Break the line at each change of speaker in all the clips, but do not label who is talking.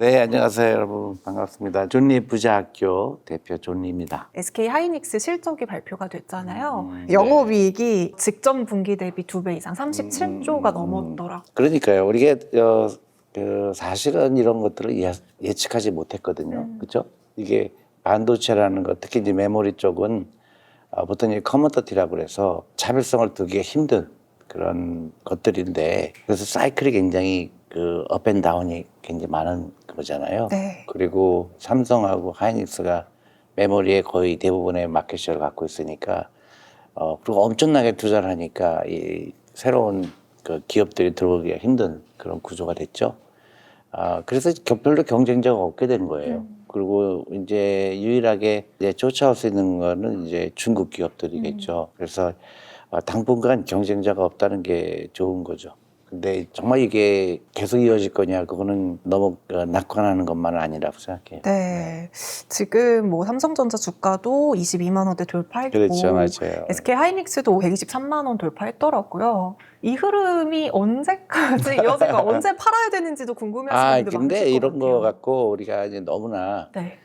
네, 안녕하세요, 여러분. 반갑습니다. 존리 부자학교 대표 존리입니다.
SK 하이닉스 실적이 발표가 됐잖아요.
네.
영업이익이 직전 분기 대비 2배 이상 37조가 넘었더라고요.
그러니까요. 우리가 사실은 이런 것들을 예측하지 못했거든요. 그렇죠? 이게 반도체라는 것, 특히 이제 메모리 쪽은 보통 이 커머더티라고 그래서 차별성을 두기가 힘든 그런 것들인데, 그래서 사이클이 굉장히 업앤다운이 굉장히 많은 거잖아요.
네.
그리고 삼성하고 하이닉스가 메모리의 거의 대부분의 마켓시어를 갖고 있으니까, 그리고 엄청나게 투자를 하니까 이 새로운 그 기업들이 들어오기가 힘든 그런 구조가 됐죠. 그래서 별로 경쟁자가 없게 된 거예요. 그리고 이제 유일하게 이제 쫓아올 수 있는 거는 이제 중국 기업들이겠죠. 그래서 당분간 경쟁자가 없다는 게 좋은 거죠. 근데 정말 이게 계속 이어질 거냐, 그거는 너무 낙관하는 것만은 아니라고 생각해요.
네. 지금 뭐 삼성전자 주가도 22만 원대 돌파했고,
그렇죠, 맞아요.
SK 하이닉스도 123만 원 돌파했더라고요. 이 흐름이 언제까지 이어질까, 언제 팔아야 되는지도 궁금해하시는 분들
근데
많으실 것
이런 거
같아요.
갖고 우리가 이제 너무나
네.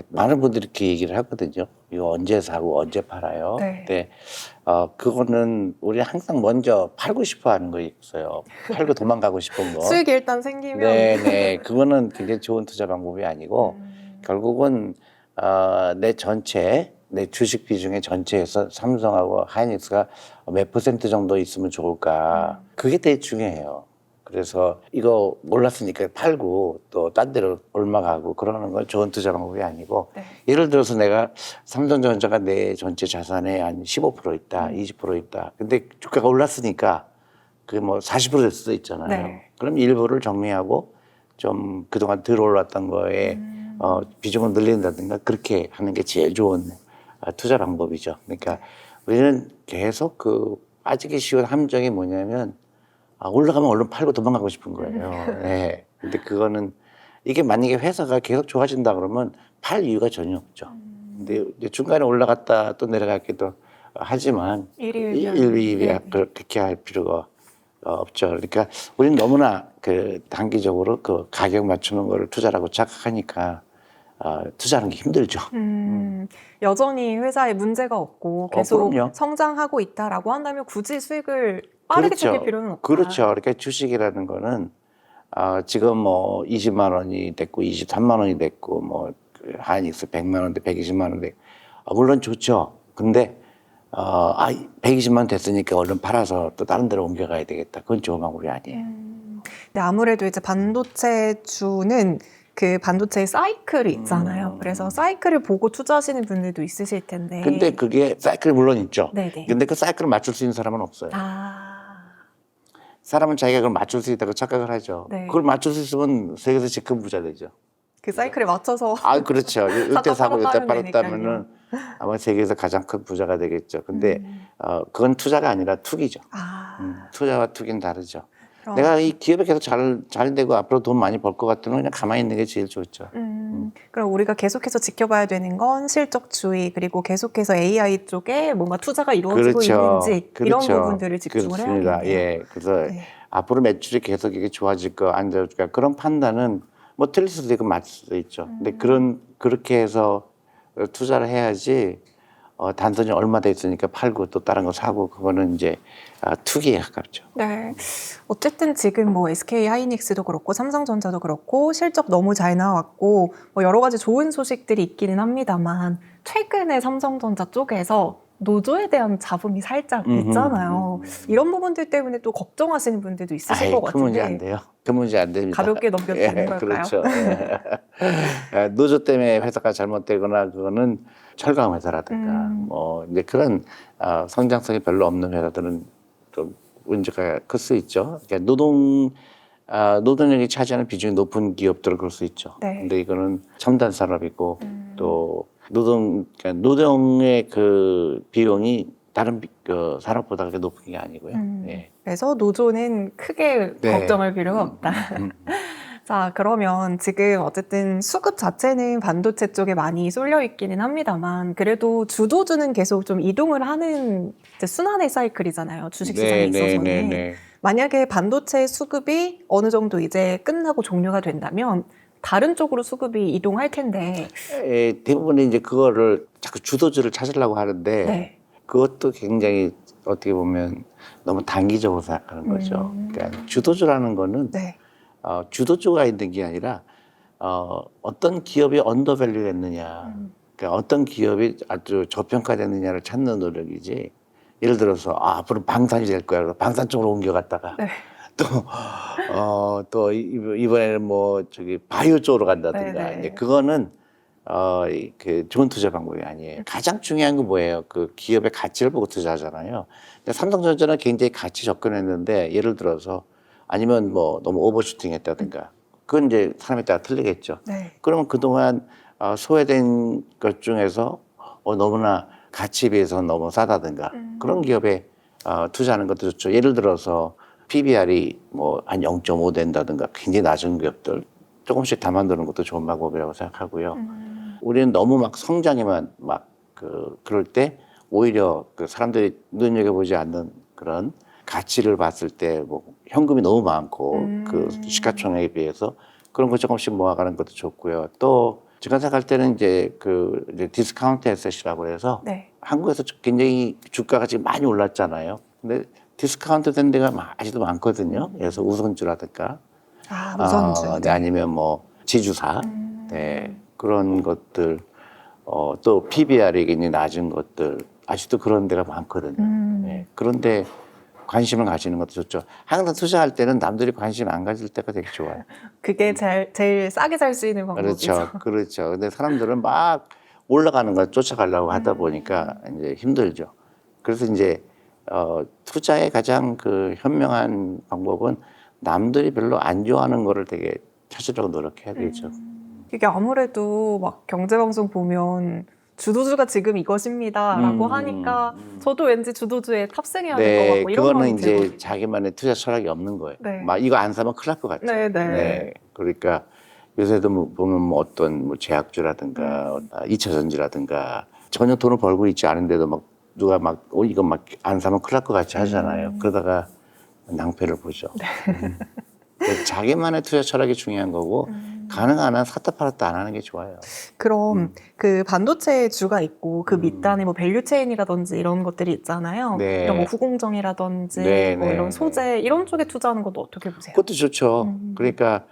많은 분들이 이렇게 얘기를 하거든요. 이거 언제 사고 언제 팔아요?
네.
근데 그거는 우리 항상 먼저 팔고 싶어 하는 거 있어요. 팔고 도망가고 싶은 거.
수익이 일단 생기면.
네네. 그거는 굉장히 좋은 투자 방법이 아니고 결국은 내 주식 비중의 전체에서 삼성하고 하이닉스가 몇 퍼센트 정도 있으면 좋을까. 그게 되게 중요해요. 그래서 이거 몰랐으니까 팔고 또 딴 데로 올라가고 그러는 건 좋은 투자 방법이 아니고,
네.
예를 들어서 내가 삼성전자가 내 전체 자산의 한 15% 있다, 20% 있다. 근데 주가가 올랐으니까 그게 뭐 40%될 수도 있잖아요.
네.
그럼 일부를 정리하고 좀 그동안 덜 올랐던 거에 비중을 늘린다든가 그렇게 하는 게 제일 좋은 투자 방법이죠. 그러니까 우리는 계속 빠지기 쉬운 함정이 뭐냐면 올라가면 얼른 팔고 도망가고 싶은 거예요. 네. 근데 그거는 이게 만약에 회사가 계속 좋아진다 그러면 팔 이유가 전혀 없죠. 근데 이제 중간에 올라갔다 또 내려가기도 하지만 일일이 그렇게 할 필요가 없죠. 그러니까 우리는 너무나 단기적으로 가격 맞추는 거를 투자라고 착각하니까 투자하는 게 힘들죠.
여전히 회사에 문제가 없고 계속
그럼요.
성장하고 있다라고 한다면 굳이 수익을 빠르게 챙길 필요는 없다.
그렇죠. 그러니까 주식이라는 거는 지금 뭐 20만 원이 됐고 23만 원이 됐고 뭐 하이닉스 100만 원대 120만 원대 물론 좋죠. 근데 120만 원 됐으니까 얼른 팔아서 또 다른 데로 옮겨가야 되겠다. 그건 좋은 방법이 아니에요.
근데 아무래도 이제 반도체주는 그 반도체의 사이클이 있잖아요. 그래서 사이클을 보고 투자하시는 분들도 있으실 텐데.
근데 그게 사이클이 물론 있죠.
네네.
근데 그 사이클을 맞출 수 있는 사람은 없어요. 사람은 자기가 그걸 맞출 수 있다고 착각을 하죠.
네.
그걸 맞출 수 있으면 세계에서 제일 큰 부자 되죠.
그 사이클에 맞춰서.
그렇죠. 이때 사고 이때
팔았다면
팔았다면은 아마 세계에서 가장 큰 부자가 되겠죠. 근데 그건 투자가 아니라 투기죠. 투자와 투기는 다르죠. 내가 이 기업에 계속 잘 되고 앞으로 돈 많이 벌 것 같으면 그냥 가만히 있는 게 제일 좋죠.
그럼 우리가 계속해서 지켜봐야 되는 건 실적주의, 그리고 계속해서 AI 쪽에 뭔가 투자가 이루어지고 있는지 이런 부분들을 집중을 해야겠네요.
예. 그래서 앞으로 매출이 계속 이게 좋아질 거 안 좋아질까 그런 판단은 뭐 틀릴 수도 있고 맞을 수도 있죠. 근데 그렇게 해서 투자를 해야지 단순히 얼마 돼 있으니까 팔고 또 다른 거 사고 그거는 이제 투기에 가깝죠.
네. 어쨌든 지금 뭐 SK 하이닉스도 그렇고 삼성전자도 그렇고 실적 너무 잘 나왔고 뭐 여러 가지 좋은 소식들이 있기는 합니다만, 최근에 삼성전자 쪽에서 노조에 대한 잡음이 살짝 있잖아요. 이런 부분들 때문에 또 걱정하시는 분들도 있으실 것 같은데.
그 문제 안 돼요. 그 문제 안 됩니다.
가볍게 넘겨도 되는 걸까요?
그렇죠. 노조 때문에 회사가 잘못되거나 그거는 철강 회사라든가 뭐 이제 그런 성장성이 별로 없는 회사들은 좀 문제가 클 수 있죠. 그러니까 노동력이 차지하는 비중이 높은 기업들은 그럴 수 있죠.
네.
근데 이거는 첨단 산업이고 또 그러니까 노동의 그 비용이 다른 산업보다 그렇게 높은 게 아니고요. 예.
그래서 노조는 크게 걱정할 필요가 없다. 자, 그러면 지금 어쨌든 수급 자체는 반도체 쪽에 많이 쏠려 있기는 합니다만, 그래도 주도주는 계속 좀 이동을 하는 이제 순환의 사이클이잖아요. 주식시장에 있어서는. 만약에 반도체 수급이 어느 정도 이제 끝나고 종료가 된다면 다른 쪽으로 수급이 이동할 텐데.
대부분 이제 그거를 자꾸 주도주를 찾으려고 하는데
네.
그것도 굉장히 어떻게 보면 너무 단기적으로 생각하는 거죠. 그러니까 주도주라는 거는
네.
주도주가 있는 게 아니라 어떤 기업이 언더밸류 했느냐, 그러니까 어떤 기업이 아주 저평가됐느냐를 찾는 노력이지. 예를 들어서 앞으로 방산이 될 거야. 그래서 방산 쪽으로 옮겨갔다가
네.
또 이번에는 뭐 저기 바이오 쪽으로 간다든가.
네, 네.
이제 그거는 그 좋은 투자 방법이 아니에요. 가장 중요한 건 뭐예요? 그 기업의 가치를 보고 투자하잖아요. 근데 삼성전자는 굉장히 가치 접근했는데 예를 들어서 아니면 뭐 너무 오버슈팅 했다든가. 그건 이제 사람에 따라 틀리겠죠.
네.
그러면 그동안 소외된 것 중에서 너무나 가치에 비해서 너무 싸다든가 그런 기업에 투자하는 것도 좋죠. 예를 들어서 PBR이 뭐 한 0.5 된다든가 굉장히 낮은 기업들 조금씩 담아두는 것도 좋은 방법이라고 생각하고요. 우리는 너무 막 성장에만 막 그럴 때 오히려 그 사람들이 눈여겨보지 않는 그런 가치를 봤을 때 뭐 현금이 너무 많고 그 시가총액에 비해서 그런 거 조금씩 모아가는 것도 좋고요. 또 제가 생각할 때는 이제 이제 디스카운트 에셋이라고 해서
네.
한국에서 굉장히 주가가 지금 많이 올랐잖아요. 근데 디스카운트 된 데가 아직도 많거든요. 그래서 우선주라든가
우선주.
네, 아니면 뭐 지주사 네, 그런 것들 또 PBR이 굉장히 낮은 것들 아직도 그런 데가 많거든요. 네, 그런데 관심을 가지는 것도 좋죠. 항상 투자할 때는 남들이 관심 안 가질 때가 되게 좋아요.
그게 제일 싸게 살 수 있는 방법이죠.
그렇죠. 그렇죠. 근데 사람들은 막 올라가는 걸 쫓아가려고 하다 보니까 이제 힘들죠. 그래서 이제 투자의 가장 그 현명한 방법은 남들이 별로 안 좋아하는 거를 되게 찾으려고 노력해야 되죠.
이게 아무래도 막 경제방송 보면 주도주가 지금 이것입니다라고 하니까 저도 왠지 주도주에 탑승해야 될 것
네,
같고 이런
그거는
마음이
이제
들거든요.
자기만의 투자 철학이 없는 거예요.
네.
막 이거 안 사면 큰일 날 것 같죠.
네, 네.
그러니까 요새도 보면 뭐 어떤 뭐 제약주라든가 2차 전지라든가 전혀 돈을 벌고 있지 않은데도 막 누가 막 이거 막 안 사면 큰일 날 것 같이 하잖아요. 그러다가 낭패를 보죠. 그래서 자기만의 투자 철학이 중요한 거고 가능한 한 샀다 팔았다 안 하는 게 좋아요.
그럼 그 반도체 주가 있고 그 밑단에 뭐 밸류체인이라든지 이런 것들이 있잖아요.
네.
이런 뭐 후공정이라든지
네,
뭐
네,
이런
네.
소재 이런 쪽에 투자하는 것도 어떻게 보세요?
그것도 좋죠. 그러니까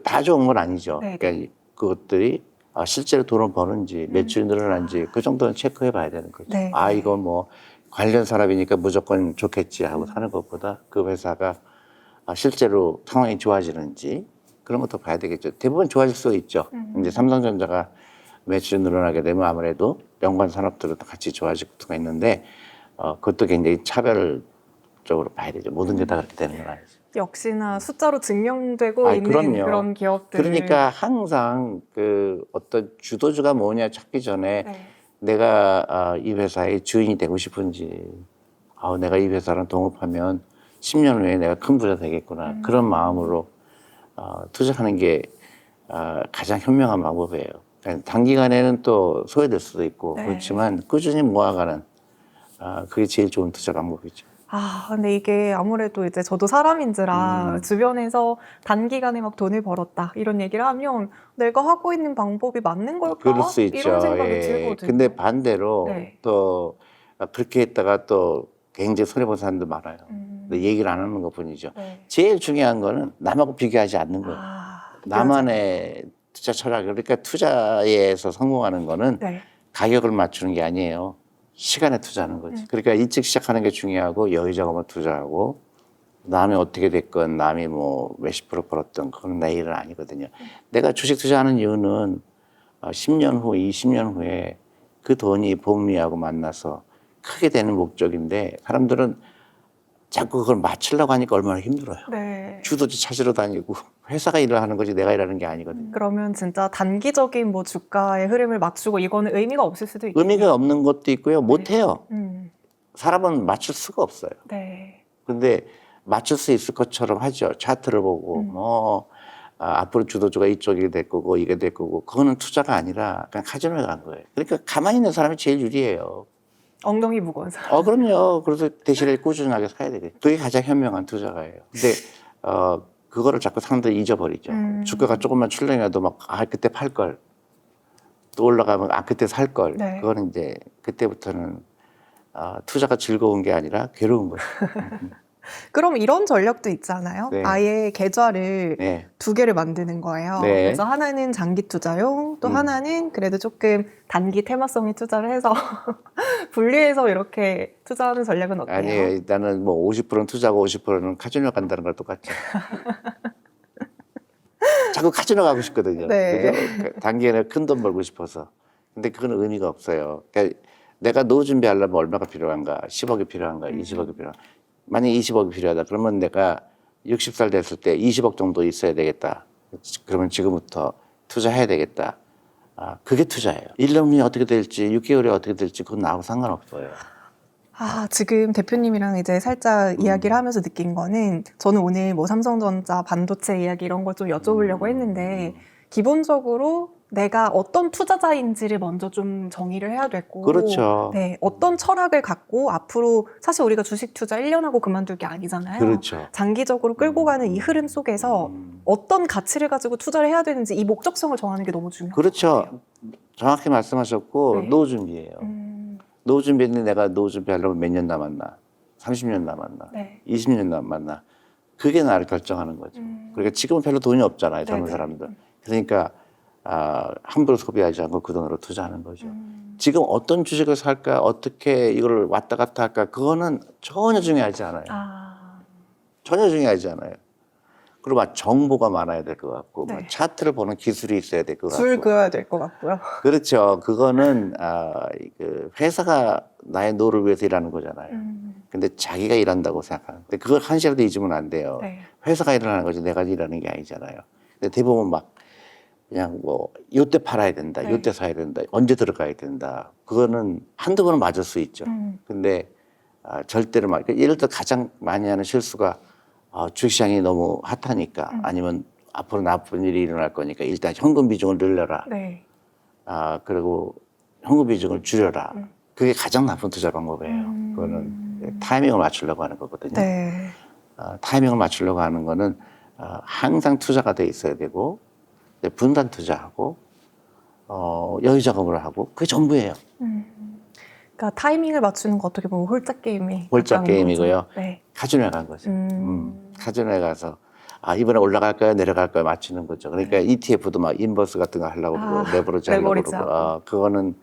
다 좋은 건 아니죠.
네,
그러니까 그것들이 실제로 돈을 버는지 매출이 늘어난지 그 정도는 체크해 봐야 되는 거죠.
네, 네.
이거 뭐 관련 산업이니까 무조건 좋겠지 하고 사는 것보다 그 회사가 실제로 상황이 좋아지는지 그런 것도 봐야 되겠죠. 대부분 좋아질 수 있죠. 이제 삼성전자가 매출이 늘어나게 되면 아무래도 연관 산업들도 같이 좋아질 수가 있는데 그것도 굉장히 차별적으로 봐야 되죠. 모든 게 다 그렇게 되는 건 아니죠.
역시나 숫자로 증명되고 있는
그럼요.
그런 기업들.
그러니까 항상 그 어떤 주도주가 뭐냐 찾기 전에
네.
내가 이 회사의 주인이 되고 싶은지, 내가 이 회사랑 동업하면 10년 후에 내가 큰 부자 되겠구나. 그런 마음으로 투자하는 게 가장 현명한 방법이에요. 그러니까 단기간에는 또 소외될 수도 있고
네.
그렇지만 꾸준히 모아가는 그게 제일 좋은 투자 방법이죠.
근데 이게 아무래도 이제 저도 사람인지라 주변에서 단기간에 막 돈을 벌었다 이런 얘기를 하면 내가 하고 있는 방법이 맞는 걸까?
그럴 수 있죠.
이런 생각이
예.
들거든요.
근데 반대로
네.
또 그렇게 했다가 또 굉장히 손해본 사람도 많아요. 근데 얘기를 안 하는 것 뿐이죠.
네.
제일 중요한 거는 남하고 비교하지 않는 거예요. 나만의 투자 철학. 그러니까 투자에서 성공하는 거는
네.
가격을 맞추는 게 아니에요. 시간에 투자하는 거지. 그러니까 일찍 시작하는 게 중요하고 여유자금을 투자하고 남이 어떻게 됐건 남이 뭐 몇십 프로 벌었던 그건 내 일은 아니거든요. 내가 주식 투자하는 이유는 10년 후, 20년 후에 그 돈이 복리하고 만나서 크게 되는 목적인데 사람들은 자꾸 그걸 맞추려고 하니까 얼마나 힘들어요.
네.
주도주 찾으러 다니고 회사가 일을 하는 거지 내가 일하는 게 아니거든요.
그러면 진짜 단기적인 뭐 주가의 흐름을 맞추고 이거는 의미가 없을 수도 있겠네요.
의미가 없는 것도 있고요. 못해요.
음.
사람은 맞출 수가 없어요.
네.
근데 맞출 수 있을 것처럼 하죠. 차트를 보고 앞으로 주도주가 이쪽이 될 거고 이게 될 거고 그거는 투자가 아니라 그냥 카지노에 간 거예요. 그러니까 가만히 있는 사람이 제일 유리해요.
엉덩이 무거운 사람.
그럼요. 그래서 대신에 꾸준하게 사야 되겠죠. 그게 가장 현명한 투자가예요. 근데 그거를 자꾸 상대들이 잊어버리죠. 주가가 조금만 출렁이라도 막 그때 팔 걸. 또 올라가면 그때 살 걸.
네.
그거는 이제 그때부터는 투자가 즐거운 게 아니라 괴로운 거죠.
그럼 이런 전략도 있잖아요.
네.
아예 계좌를
네.
2개를 만드는 거예요.
네.
그래서 하나는 장기 투자용, 또 하나는 그래도 조금 단기 테마성의 투자를 해서 분리해서 이렇게 투자하는 전략은 어때요?
아니에요. 나는 뭐 50%는 투자하고 50%는 카지노 간다는 걸 똑같죠. 자꾸 카지노 가고 싶거든요.
네.
그죠? 단기에는 큰 돈 벌고 싶어서. 근데 그건 의미가 없어요. 그러니까 내가 노후 준비하려면 얼마가 필요한가? 10억이 필요한가? 20억이 필요한가? 만약 20억이 필요하다. 그러면 내가 60살 됐을 때 20억 정도 있어야 되겠다. 그러면 지금부터 투자해야 되겠다. 그게 투자예요. 1년이 어떻게 될지, 6개월이 어떻게 될지 그건 나하고 상관없어요.
지금 대표님이랑 이제 살짝 이야기를 하면서 느낀 거는 저는 오늘 뭐 삼성전자 반도체 이야기 이런 거 좀 여쭤보려고 했는데 기본적으로 내가 어떤 투자자인지를 먼저 좀 정의를 해야 되고
그렇죠.
네, 어떤 철학을 갖고 앞으로 사실 우리가 주식 투자 1년 하고 그만둘 게 아니잖아요.
그렇죠.
장기적으로 끌고 가는 이 흐름 속에서 어떤 가치를 가지고 투자를 해야 되는지 이 목적성을 정하는 게 너무 중요해요.
그렇죠. 정확히 말씀하셨고
네.
노후 준비예요. 노후 준비는 내가 노후 준비하려면 몇 년 남았나? 30년 남았나?
네.
20년 남았나? 그게 나를 결정하는 거죠. 그러니까 지금은 별로 돈이 없잖아요. 젊은
네네.
사람들. 그러니까 함부로 소비하지 않고 그 돈으로 투자하는 거죠. 지금 어떤 주식을 살까? 어떻게 이걸 왔다 갔다 할까? 그거는 전혀 중요하지 않아요. 전혀 중요하지 않아요. 그리고 막 정보가 많아야 될 것 같고
네.
막 차트를 보는 기술이 있어야 될 것 같고
줄 그어야 될 것 같고요.
그렇죠. 그거는 그 회사가 나의 노를 위해서 일하는 거잖아요. 근데 자기가 일한다고 생각하는. 근데 그걸 한시라도 잊으면 안 돼요.
네.
회사가 일하는 거지 내가 일하는 게 아니잖아요. 근데 대부분 막 그냥 뭐 요때 팔아야 된다,
네.
요때 사야 된다, 언제 들어가야 된다. 그거는 한두 번은 맞을 수 있죠. 근데 절대로 막 예를 들어 가장 많이 하는 실수가 주식시장이 너무 핫하니까 아니면 앞으로 나쁜 일이 일어날 거니까 일단 현금 비중을 늘려라.
네.
그리고 현금 비중을 줄여라. 그게 가장 나쁜 투자 방법이에요. 그거는 타이밍을 맞추려고 하는 거거든요.
네.
타이밍을 맞추려고 하는 거는 항상 투자가 돼 있어야 되고 분단 투자하고 여유 자금을 하고 그게 전부예요.
그러니까 타이밍을 맞추는 거 어떻게 보면 홀짝 게임이
홀짝
가까운
게임이고요.
거죠. 네.
카지노에 간 거죠. 카지노에 가서 이번에 올라갈까요? 내려갈까요? 맞추는 거죠. 그러니까 ETF도 막 인버스 같은 거 하려고 그러고 레버리지 하려고 그러고 그거는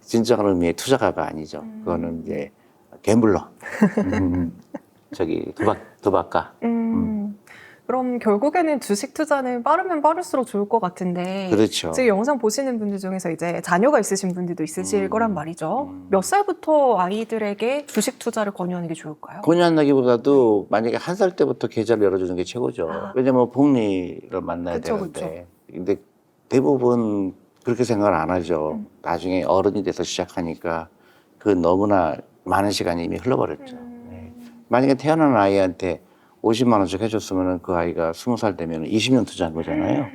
진정한 의미의 투자가가 아니죠. 그거는 이제 갬블러. 저기 도박가.
그럼 결국에는 주식 투자는 빠르면 빠를수록 좋을 것 같은데
그렇죠.
지금 영상 보시는 분들 중에서 이제 자녀가 있으신 분들도 있으실 거란 말이죠. 몇 살부터 아이들에게 주식 투자를 권유하는 게 좋을까요?
권유한다기보다도 만약에 1살 때부터 계좌를 열어주는 게 최고죠. 왜냐면 복리를 만나야
그쵸,
되는데. 근데 대부분 그렇게 생각을 안 하죠. 나중에 어른이 돼서 시작하니까 그 너무나 많은 시간이 이미 흘러버렸죠. 네. 만약에 태어난 아이한테 50만 원씩 해줬으면 그 아이가 20살 되면 20년 투자한 거잖아요.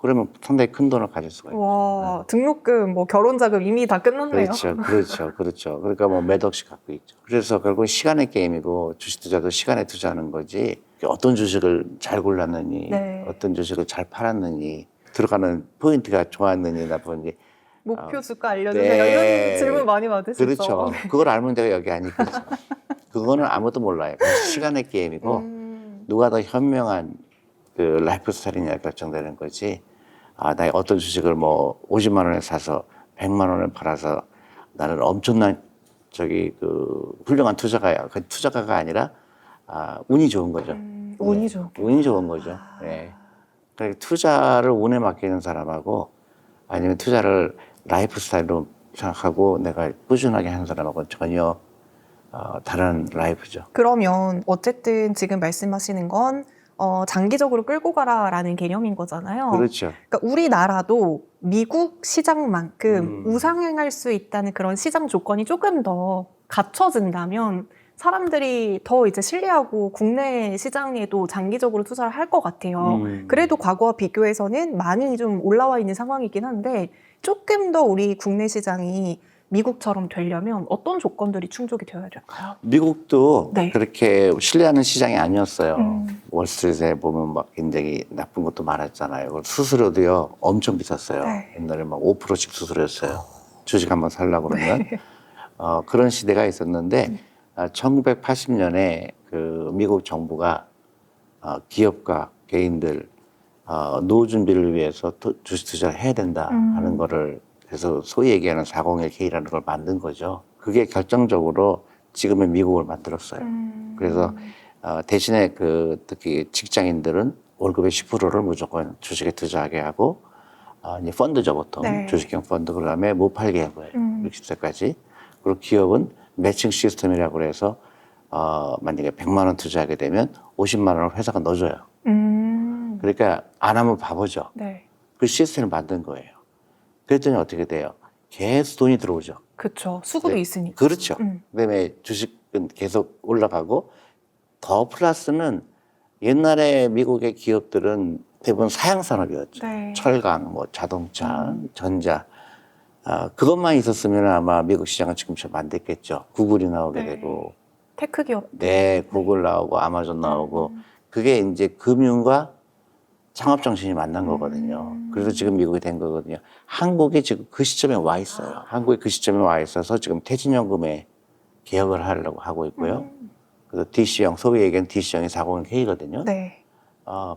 그러면 상당히 큰 돈을 가질 수가 있죠.
와, 등록금, 뭐 결혼자금 이미 다 끝났네요.
그렇죠. 그러니까 뭐 몇 억씩 갖고 있죠. 그래서 결국 시간의 게임이고 주식 투자도 시간에 투자하는 거지. 어떤 주식을 잘 골랐느니,
네.
어떤 주식을 잘 팔았느니, 들어가는 포인트가 좋았느니, 나쁜지.
목표 주가 알려주세요.
네.
이런 질문 많이 받으시죠?
그렇죠. 그걸 알면 내가 여기 안 있겠죠. 그거는 아무도 몰라요. 시간의 게임이고 누가 더 현명한 그 라이프 스타일이냐 결정되는 거지. 나 어떤 주식을 뭐 50만 원에 사서 100만 원에 팔아서 나는 엄청난 그 훌륭한 투자가야. 그 투자가가 아니라 운이 좋은 거죠.
운이 좋은
운이 좋은 거죠. 네. 그러니까 투자를 운에 맡기는 사람하고 아니면 투자를 라이프 스타일로 생각하고 내가 꾸준하게 하는 사람하고는 전혀 다른 라이프죠.
그러면 어쨌든 지금 말씀하시는 건 장기적으로 끌고 가라라는 개념인 거잖아요.
그렇죠.
그러니까 우리나라도 미국 시장만큼 우상향할 수 있다는 그런 시장 조건이 조금 더 갖춰진다면 사람들이 더 이제 신뢰하고 국내 시장에도 장기적으로 투자를 할 것 같아요. 그래도 과거와 비교해서는 많이 좀 올라와 있는 상황이긴 한데 조금 더 우리 국내 시장이 미국처럼 되려면 어떤 조건들이 충족이 되어야 될까요?
미국도
네.
그렇게 신뢰하는 시장이 아니었어요.
음.
월스트리트에 보면 막 굉장히 나쁜 것도 많았잖아요. 그리고 수수료도요 엄청 비쌌어요.
네.
옛날에 막 5%씩 수수료였어요. 주식 한번 살려고 그러면 그런 시대가 있었는데 1980년에 그 미국 정부가 기업가 개인들 노후 준비를 위해서 주식 투자를 해야 된다 하는 거를 그래서 소위 얘기하는 401K라는 걸 만든 거죠. 그게 결정적으로 지금의 미국을 만들었어요. 그래서 대신에 그 특히 직장인들은 월급의 10%를 무조건 주식에 투자하게 하고 이제 펀드죠 보통
네.
주식형 펀드 그다음에 못 팔게 한 거예요. 60세까지. 그리고 기업은 매칭 시스템이라고 그래서 만약에 100만 원 투자하게 되면 50만 원을 회사가 넣어줘요. 그러니까 안 하면 바보죠.
네.
그 시스템을 만든 거예요. 그랬더니 어떻게 돼요? 계속 돈이 들어오죠.
그쵸. 수급이
네.
있으니까.
그렇죠. 그다음에 주식은 계속 올라가고 더 플러스는 옛날에 미국의 기업들은 대부분 사양 산업이었죠.
네.
철강, 뭐 자동차, 전자. 그것만 있었으면 아마 미국 시장은 지금처럼 안 됐겠죠. 구글이 나오게
네.
되고,
테크 기업.
네, 구글 나오고 아마존 나오고 그게 이제 금융과 창업 정신이 만난 거거든요. 그래서 지금 미국이 된 거거든요. 한국이 지금 그 시점에 와 있어요. 한국이 그 시점에 와 있어서 지금 퇴직연금에 개혁을 하려고 하고 있고요. 그래서 DC형, 소위 얘기하는 DC형이 401K거든요.
네.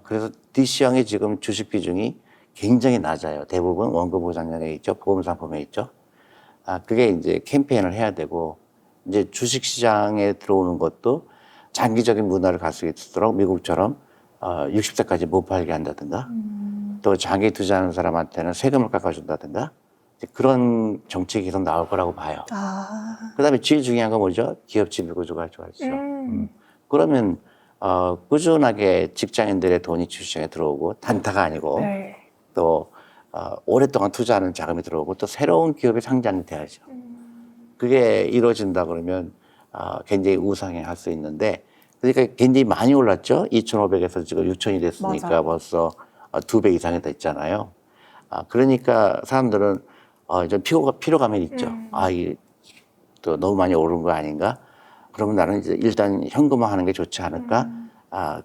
그래서 DC형이 지금 주식 비중이 굉장히 낮아요. 대부분 원금 보장량에 있죠. 보험 상품에 있죠. 그게 이제 캠페인을 해야 되고, 이제 주식 시장에 들어오는 것도 장기적인 문화를 갈 수 있도록 미국처럼 60세까지 못 팔게 한다든가, 또 장기 투자하는 사람한테는 세금을 깎아준다든가, 이제 그런 정책이 계속 나올 거라고 봐요. 그 다음에 제일 중요한 건 뭐죠? 기업 지배 구조가 좋아지죠. 그러면 꾸준하게 직장인들의 돈이 주식시장에 들어오고 단타가 아니고
네.
또 오랫동안 투자하는 자금이 들어오고 또 새로운 기업이 상장이 돼야죠. 그게 이루어진다 그러면 굉장히 우상해 할 수 있는데 그러니까 굉장히 많이 올랐죠. 2,500에서 지금 6,000이 됐으니까
맞아요.
벌써 2배 이상이 됐잖아요. 그러니까 사람들은 좀 피로감이 있죠. 이또 너무 많이 오른 거 아닌가? 그러면 나는 이제 일단 현금화하는 게 좋지 않을까?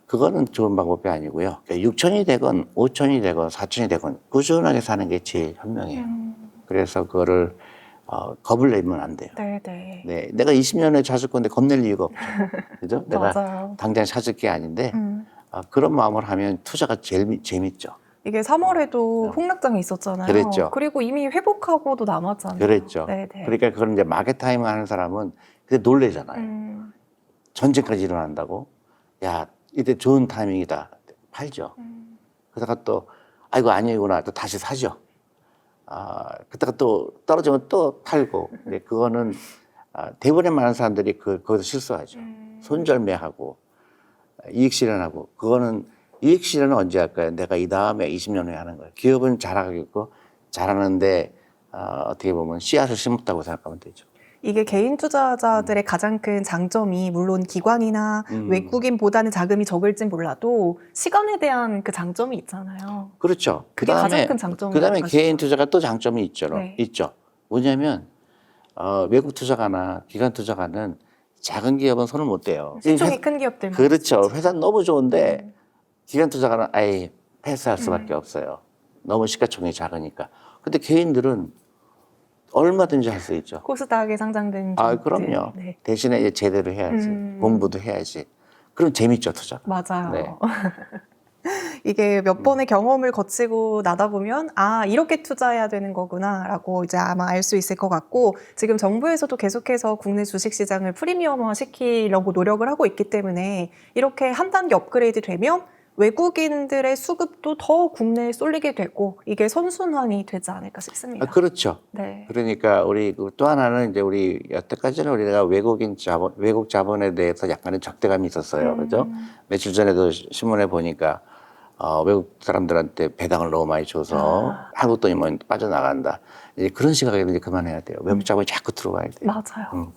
그거는 좋은 방법이 아니고요. 6,000이 되건 5,000이 되건 4,000이 되건 꾸준하게 사는 게 제일 현명해요. 그래서 그거를 겁을 내면 안 돼요.
네네.
네, 내가 20년에 찾을 건데 겁낼 이유가 없죠. 그죠? 내가
맞아요.
당장 찾을 게 아닌데 그런 마음을 하면 투자가 제일 재밌죠.
이게 3월에도 폭락장이 있었잖아요.
그랬죠.
그리고 이미 회복하고도 남았잖아요.
그랬죠.
네네.
그러니까 그런 이제 마켓 타이밍 하는 사람은 그때 놀래잖아요. 전쟁까지 일어난다고. 야, 이때 좋은 타이밍이다. 팔죠. 그러다가 또 아이고 아니구나. 또 다시 사죠. 그때가 또 떨어지면 또 팔고. 근데 그거는 대부분의 많은 사람들이 거기서 실수하죠. 손절매하고 이익 실현하고 그거는 이익 실현은 언제 할까요? 내가 이 다음에 20년 후에 하는 거예요. 기업은 잘하겠고 잘하는데 어떻게 보면 씨앗을 심었다고 생각하면 되죠.
이게 개인 투자자들의 가장 큰 장점이 물론 기관이나 외국인보다는 자금이 적을진 몰라도 시간에 대한 그 장점이 있잖아요.
그렇죠.
그게 가장 큰 장점이라고
그다음에 개인
하시더라고요.
투자가 또 장점이 있죠.
네.
있죠. 뭐냐면 외국 투자가나 기관 투자가는 작은 기업은 손을 못 대요.
시총이 큰 기업들만.
그렇죠. 회사는 너무 좋은데 기관 투자가는 아예 패스할 수밖에 없어요. 너무 시가총액이 작으니까. 근데 개인들은 얼마든지 할 수 있죠.
코스닥에 상장된
그럼요.
네.
대신에 이제 제대로 해야지. 공부도 해야지. 그럼 재밌죠, 투자.
맞아요.
네.
이게 몇 번의 경험을 거치고 나다 보면 이렇게 투자해야 되는 거구나라고 이제 아마 알 수 있을 것 같고 지금 정부에서도 계속해서 국내 주식시장을 프리미엄화 시키려고 노력을 하고 있기 때문에 이렇게 한 단계 업그레이드 되면 외국인들의 수급도 더 국내에 쏠리게 되고 이게 선순환이 되지 않을까 싶습니다.
그렇죠.
네.
그러니까 우리 또 하나는 이제 우리 여태까지는 우리가 외국 자본에 대해서 약간의 적대감이 있었어요. 그죠? 며칠 전에도 신문에 보니까 외국 사람들한테 배당을 너무 많이 줘서 한국 돈이 뭐 빠져나간다. 이제 그런 시각에는 이제 그만해야 돼요. 외국 자본이 자꾸 들어와야 돼요.
맞아요.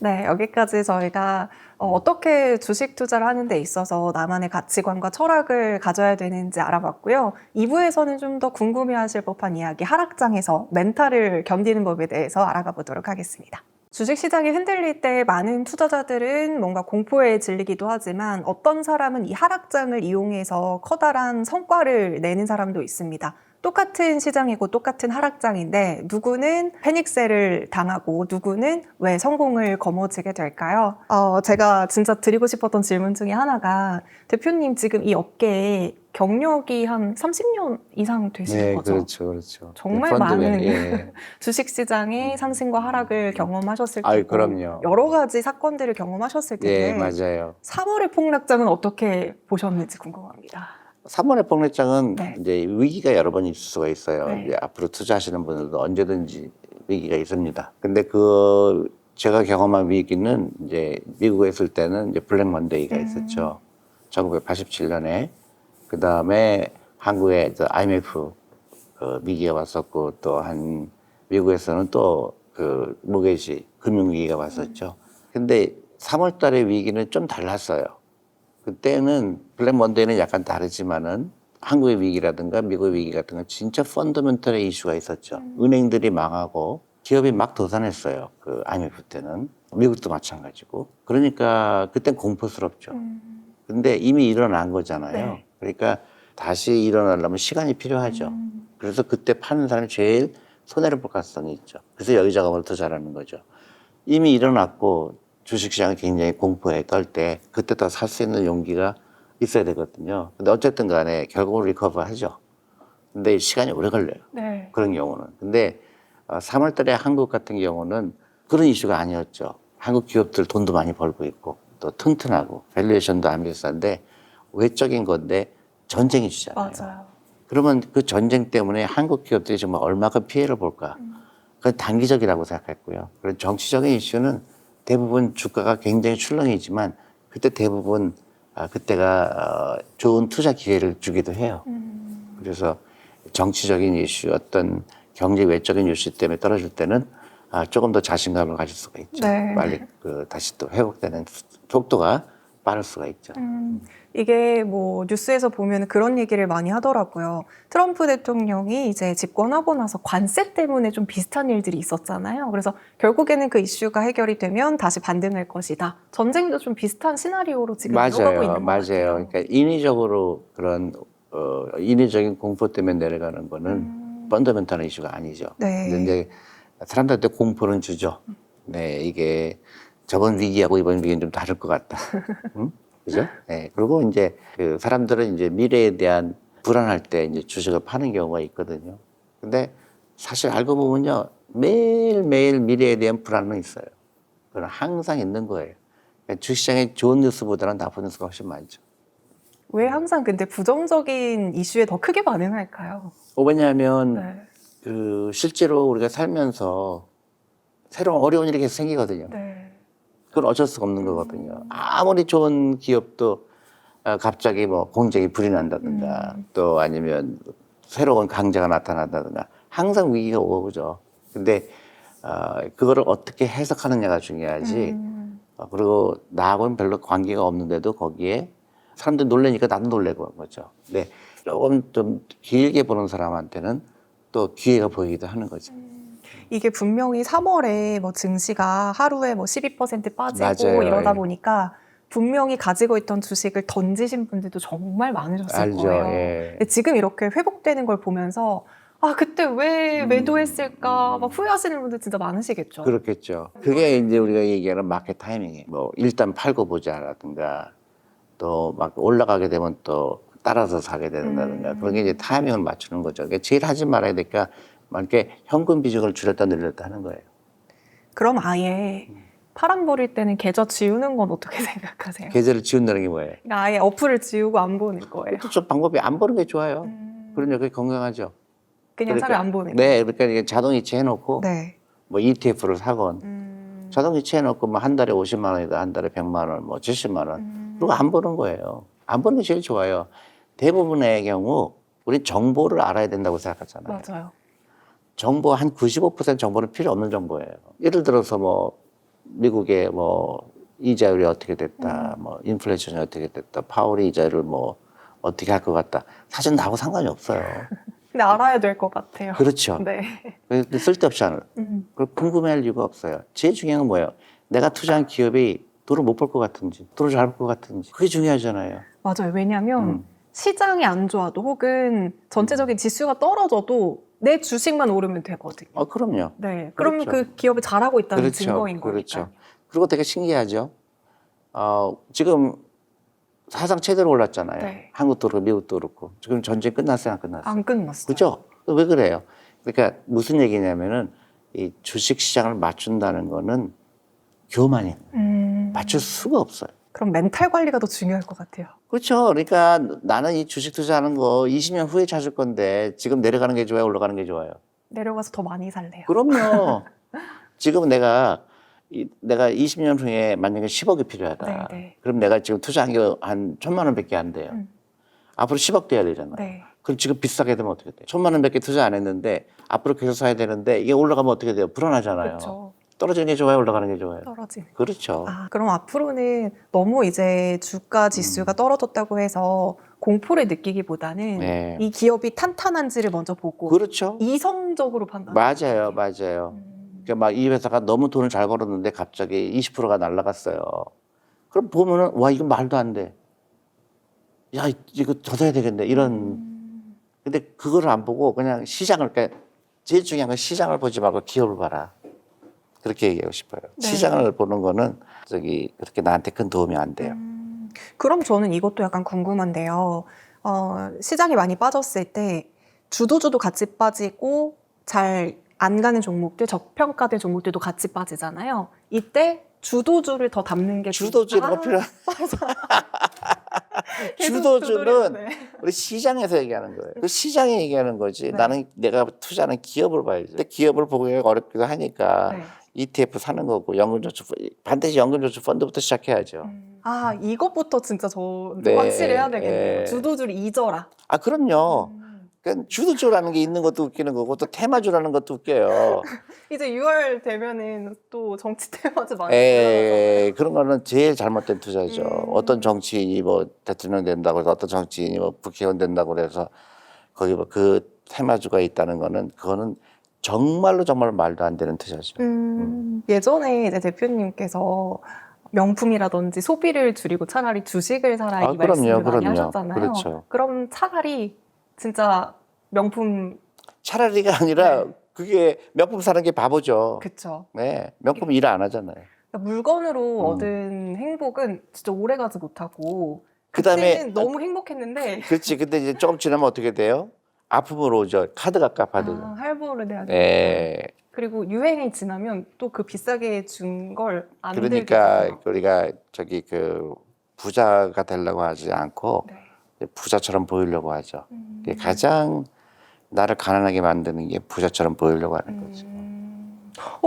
네, 여기까지 저희가 어떻게 주식 투자를 하는 데 있어서 나만의 가치관과 철학을 가져야 되는지 알아봤고요. 2부에서는 좀 더 궁금해하실 법한 이야기, 하락장에서 멘탈을 견디는 법에 대해서 알아가 보도록 하겠습니다. 주식시장이 흔들릴 때 많은 투자자들은 뭔가 공포에 질리기도 하지만 어떤 사람은 이 하락장을 이용해서 커다란 성과를 내는 사람도 있습니다. 똑같은 시장이고 똑같은 하락장인데 누구는 패닉셀을 당하고 누구는 왜 성공을 거머쥐게 될까요? 제가 진짜 드리고 싶었던 질문 중에 하나가 대표님 지금 이 업계에 경력이 한 30년 이상 되신
네,
거죠?
그렇죠, 그렇죠.
정말
펀드
많은
예.
주식시장의 상승과 하락을 경험하셨을
아유,
테고
그럼요.
여러 가지 사건들을 경험하셨을 텐데
예, 맞아요.
3월의 폭락장은 어떻게 보셨는지 궁금합니다.
3월의 폭락장은
네.
이제 위기가 여러 번 있을 수가 있어요.
네.
이제 앞으로 투자하시는 분들도 언제든지 위기가 있습니다. 근데 제가 경험한 위기는 이제 미국에 있을 때는 이제 블랙 먼데이가 있었죠. 1987년에. 그 다음에 한국에 IMF 위기가 왔었고 또 미국에서는 또 모게지 금융위기가 왔었죠. 근데 3월 달의 위기는 좀 달랐어요. 그때는 블랙 먼데이는 약간 다르지만은 한국의 위기라든가 미국의 위기 같은 건 진짜 펀더멘털의 이슈가 있었죠. 은행들이 망하고 기업이 막 도산했어요. IMF 때는. 미국도 마찬가지고. 그러니까 그땐 공포스럽죠. 근데 이미 일어난 거잖아요.
네.
그러니까 다시 일어나려면 시간이 필요하죠. 그래서 그때 파는 사람이 제일 손해를 볼 가능성이 있죠. 그래서 여기 자금을 더 잘하는 거죠. 이미 일어났고 주식시장이 굉장히 공포에 떨 때 그때 더 살 수 있는 용기가 있어야 되거든요. 근데 어쨌든 간에 결국은 리커버 하죠. 근데 시간이 오래 걸려요.
네.
그런 경우는. 근데 3월 달에 한국 같은 경우는 그런 이슈가 아니었죠. 한국 기업들 돈도 많이 벌고 있고 또 튼튼하고 밸류에이션도 안 비싼데 외적인 건데 전쟁이 주잖아요.
맞아요.
그러면 그 전쟁 때문에 한국 기업들이 정말 얼마큼 피해를 볼까? 그건 단기적이라고 생각했고요. 그런 정치적인 이슈는 대부분 주가가 굉장히 출렁이지만 그때 대부분 그때가 좋은 투자 기회를 주기도 해요. 그래서 정치적인 이슈, 어떤 경제 외적인 이슈 때문에 떨어질 때는 조금 더 자신감을 가질 수가 있죠.
네.
빨리 다시 또 회복되는 속도가 빠를 수가 있죠.
이게 뭐 뉴스에서 보면 그런 얘기를 많이 하더라고요. 트럼프 대통령이 이제 집권하고 나서 관세 때문에 좀 비슷한 일들이 있었잖아요. 그래서 결국에는 그 이슈가 해결이 되면 다시 반등할 것이다. 전쟁도 좀 비슷한 시나리오로 지금 이어가고 있는 것 같아요.
그러니까 인위적으로 그런 인위적인 공포 때문에 내려가는 거는 펀더멘탈한 이슈가 아니죠.
네.
근데 이제 사람들한테 공포는 주죠. 네, 이게 저번 위기하고 이번 위기는 좀 다를 것 같다. 응? 그죠? 네. 그리고 이제 사람들은 이제 미래에 대한 불안할 때 이제 주식을 파는 경우가 있거든요. 근데 사실 알고 보면요. 매일매일 미래에 대한 불안은 있어요. 그건 항상 있는 거예요. 그러니까 주식시장에 좋은 뉴스보다는 나쁜 뉴스가 훨씬 많죠.
왜 항상 근데 부정적인 이슈에 더 크게 반응할까요?
왜냐하면
네.
실제로 우리가 살면서 새로운 어려운 일이 계속 생기거든요.
네.
그건 어쩔 수가 없는 거거든요. 아무리 좋은 기업도 갑자기 뭐 공정이 불이 난다든가 또 아니면 새로운 강자가 나타난다든가 항상 위기가 오죠. 근데 그거를 어떻게 해석하느냐가 중요하지. 그리고 나하고는 별로 관계가 없는데도 거기에 사람들이 놀라니까 나도 놀래고 한 거죠. 근데 조금 좀 길게 보는 사람한테는 또 기회가 보이기도 하는 거죠.
이게 분명히 3월에 뭐 증시가 하루에 뭐 12% 빠지고
맞아요.
이러다
예.
보니까 분명히 가지고 있던 주식을 던지신 분들도 정말 많으셨을
알죠.
거예요.
예.
근데 지금 이렇게 회복되는 걸 보면서 그때 왜 매도했을까 막 후회하시는 분들 진짜 많으시겠죠.
그렇겠죠. 그게 이제 우리가 얘기하는 마켓 타이밍이에요. 뭐 일단 팔고 보자라든가 또 막 올라가게 되면 또 따라서 사게 된다든가 그런 게 이제 타이밍을 맞추는 거죠. 그러니까 제일 하지 말아야 되니까 막 이렇게 현금 비중을 줄였다 늘렸다 하는 거예요.
그럼 아예 파란불일 때는 계좌 지우는 건 어떻게 생각하세요?
계좌를 지운다는 게 뭐예요?
그러니까 아예 어플을 지우고 안 보는 거예요.
그것도 좀 방법이 안 보는 게 좋아요. 그러냐 그게 건강하죠.
그냥 차라리 안 보는
네, 그러니까 이게 자동이체 해놓고
네.
뭐 ETF를 사건 자동이체 해놓고 뭐 한 달에 50만 원이다, 한 달에 100만 원, 뭐 70만 원. 그리고 안 보는 거예요. 안 보는 게 제일 좋아요. 대부분의 경우 우리 정보를 알아야 된다고 생각하잖아요.
맞아요.
정보 한 95% 정보는 필요 없는 정보예요. 예를 들어서 뭐 미국의 뭐 이자율이 어떻게 됐다, 뭐 인플레이션이 어떻게 됐다, 파월이 이자율을 뭐 어떻게 할 것 같다. 사실 나하고 상관이 없어요.
근데 알아야 될 것 같아요.
그렇죠.
네.
근데 쓸데없이 하는. 그걸 궁금해할 이유가 없어요. 제일 중요한 건 뭐예요? 내가 투자한 기업이 돈을 못 벌 것 같은지, 돈을 잘 벌 것 같은지. 그게 중요하잖아요.
맞아요. 왜냐하면
음.
시장이 안 좋아도 혹은 전체적인 지수가 떨어져도 내 주식만 오르면 되거든요.
그럼요.
네. 그러면
그렇죠.
그 기업이 잘하고 있다는
그렇죠.
증거인
그렇죠.
거니까.
그리고 되게 신기하죠. 지금 사상 최대로 올랐잖아요.
네.
한국도 그렇고 미국도 그렇고. 지금 전쟁 끝났어요, 안 끝났어요?
안 끝났어요.
그죠? 왜 그래요? 그러니까 무슨 얘기냐면은 이 주식 시장을 맞춘다는 거는 교만이에요. 맞출 수가 없어요.
그럼 멘탈 관리가 더 중요할 것 같아요.
그렇죠. 그러니까 나는 이 주식 투자하는 거 20년 후에 찾을 건데 지금 내려가는 게 좋아요, 올라가는 게 좋아요?
내려가서 더 많이 살래요.
그럼요. 지금 내가 20년 후에 만약에 10억이 필요하다.
네.
그럼 내가 지금 투자한 게 한 1,000만 원밖에 안 돼요. 앞으로 10억 돼야 되잖아요.
네.
그럼 지금 비싸게 되면 어떻게 돼요? 1,000만 원밖에 투자 안 했는데 앞으로 계속 사야 되는데 이게 올라가면 어떻게 돼요? 불안하잖아요.
그렇죠.
떨어지는 게 좋아요, 올라가는 게 좋아요?
떨어지는.
그렇죠.
그럼 앞으로는 너무 이제 주가 지수가 떨어졌다고 해서 공포를 느끼기보다는
네.
이 기업이 탄탄한지를 먼저 보고
그렇죠.
이성적으로 판단.
맞아요, 맞아요. 그러니까 막 이 회사가 너무 돈을 잘 벌었는데 갑자기 20%가 날라갔어요. 그럼 보면은 와 이거 말도 안 돼. 야 이거 더 사야 되겠네 이런. 근데 그거를 안 보고 그냥 시장을, 그러니까 제일 중요한 건 시장을 보지 말고 기업을 봐라. 그렇게 얘기하고 싶어요.
네.
시장을 보는 거는 그렇게 나한테 큰 도움이 안 돼요.
그럼 저는 이것도 약간 궁금한데요. 시장이 많이 빠졌을 때 주도주도 같이 빠지고 잘 안 가는 종목들, 저평가된 종목들도 같이 빠지잖아요. 이때 주도주를 더 담는 게
주도주가 필요. 주도주는
네.
우리 시장에서 얘기하는 거예요. 그 시장이 얘기하는 거지.
네.
나는 내가 투자하는 기업을 봐야지. 근데 기업을 보기가 어렵기도 하니까
네.
ETF 사는 거고 반드시 연금저축 펀드부터 시작해야죠.
이것부터 진짜 저
네.
확실해야 되겠네요.
네.
주도주를 잊어라.
그럼요. 그러니까 주도주라는 게 있는 것도 웃기는 거고 또 테마주라는 것도 웃겨요.
이제 6월 되면은 또 정치 테마주 많이 올라가잖아요.
그런 거는 제일 잘못된 투자죠.
음.
어떤 정치인이 뭐 대통령 된다고 해서 어떤 정치인이 뭐 국회의원 된다고 해서 거기 뭐 그 테마주가 있다는 거는 그거는 정말 말도 안 되는 투자죠.
예전에 이제 대표님께서 명품이라든지 소비를 줄이고 차라리 주식을 사라 이 말씀을 많이 하셨잖아요.
그렇죠.
그럼 차라리 진짜 명품.
차라리가 아니라
네.
그게 명품 사는 게 바보죠.
그쵸.
네, 명품 일 안 하잖아요.
그러니까 물건으로 얻은 행복은 진짜 오래 가지 못하고
그다음에
그때는 너무 행복했는데
그렇지. 근데 이제 조금 지나면 어떻게 돼요? 아픔으로 오죠. 카드가 갚아들죠.
할부를 내야 되니까.
네.
그리고 유행이 지나면 또 그 비싸게 준 걸 안 들게
그러니까
되고.
우리가 부자가 되려고 하지 않고
네.
부자처럼 보이려고 하죠. 가장 나를 가난하게 만드는 게 부자처럼 보이려고 하는 거죠.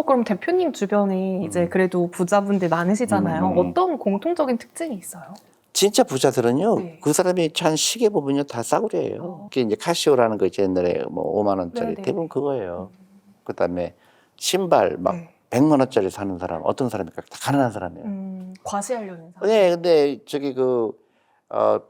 그럼 대표님 주변에 이제 그래도 부자분들 많으시잖아요. 어떤 공통적인 특징이 있어요?
진짜 부자들은요,
네.
그 사람이 찬 시계 보면요, 다 싸구려예요. 그게 이제 카시오라는 거 있지, 옛날에 뭐 5만 원짜리.
네네.
대부분 그거예요. 그 다음에 신발 막
네.
100만 원짜리 사는 사람, 어떤 사람입니까? 다 가난한 사람이에요.
과시하려는 사람.
네, 근데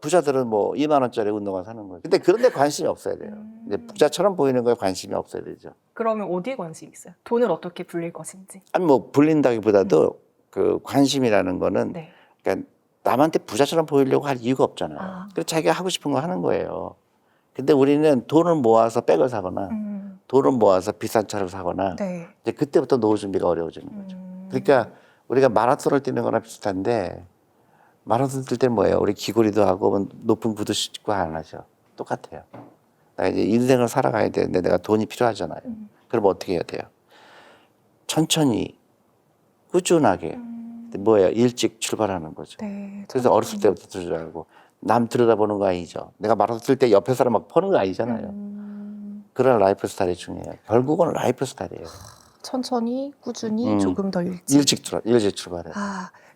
부자들은 뭐 2만 원짜리 운동화 사는 거죠. 근데 그런 데 관심이 없어야 돼요. 근데 부자처럼 보이는 거에 관심이 없어야 되죠.
그러면 어디에 관심이 있어요? 돈을 어떻게 불릴 것인지.
아니, 뭐, 불린다기보다도 그 관심이라는 거는
네.
그러니까 남한테 부자처럼 보이려고 할 이유가 없잖아요.
아.
그래서 자기가 하고 싶은 거 하는 거예요. 근데 우리는 돈을 모아서 백을 사거나 돈을 모아서 비싼 차를 사거나
네.
이제 그때부터 노후 준비가 어려워지는 거죠. 그러니까 우리가 마라톤을 뛰는 거나 비슷한데 마라톤 뛸 때는 뭐예요? 우리 귀걸이도 하고 뭐 높은 구두 신고 안 하죠. 똑같아요. 나 이제 인생을 살아가야 되는데 내가 돈이 필요하잖아요. 그럼 어떻게 해야 돼요? 천천히 꾸준하게 뭐예요? 일찍 출발하는 거죠.
네.
그래서 어렸을 때부터 투자하고 남 들여다보는 거 아니죠. 내가 마라톤 뛸 때 옆에 사람 막 퍼는 거 아니잖아요. 그런 라이프 스타일이 중요해요. 결국은 라이프 스타일이에요.
천천히, 꾸준히, 조금 더 일찍.
일찍 출발해요.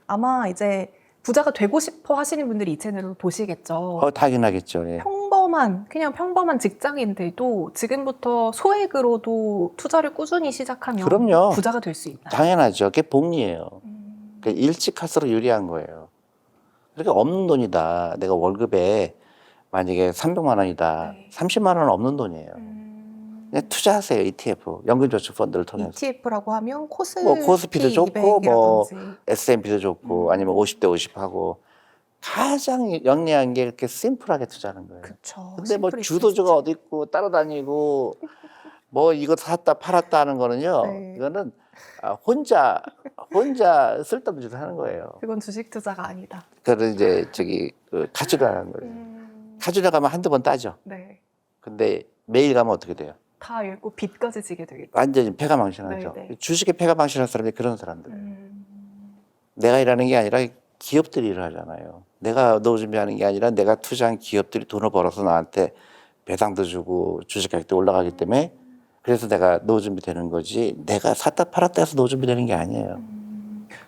아마 이제 부자가 되고 싶어 하시는 분들이 이 채널을 보시겠죠.
당연하겠죠. 예.
그냥 평범한 직장인들도 지금부터 소액으로도 투자를 꾸준히 시작하면
그럼요.
부자가 될 수 있나요?
당연하죠. 그게 복리예요. 그러니까 일찍 할수록 유리한 거예요. 그러니까 없는 돈이다. 내가 월급에 만약에 300만 원이다.
네.
30만 원은 없는 돈이에요. 그냥 투자하세요. ETF, 연금저축펀드를 통해서.
ETF라고 하면 코스피
뭐 코스피도 좋고 뭐
200이라든지.
S&P도 좋고 아니면 50대 50 하고 가장 영리한 게 이렇게 심플하게 투자하는 거예요.
그쵸.
근데 뭐
심플이
주도주가 어디 있고 따라다니고 뭐 이거 샀다 팔았다 하는 거는요.
네.
이거는 혼자 쓸데없는 짓을 하는 거예요.
그건 주식 투자가 아니다.
그래서 이제 그 카지노라는 거예요. 카지노 가면 한두 번 따죠.
네.
근데 매일 가면 어떻게 돼요?
다 읽고 빚까지 지게 되겠죠.
완전히 패가 망신하죠.
네, 네.
주식에 패가 망신한 사람이 그런 사람들이에요. 내가 일하는 게 아니라 기업들이 일을 하잖아요. 내가 노후 준비하는 게 아니라 내가 투자한 기업들이 돈을 벌어서 나한테 배당도 주고 주식 가격도 올라가기 때문에 그래서 내가 노후 준비 되는 거지 내가 샀다 팔았다 해서 노후 준비 되는 게 아니에요.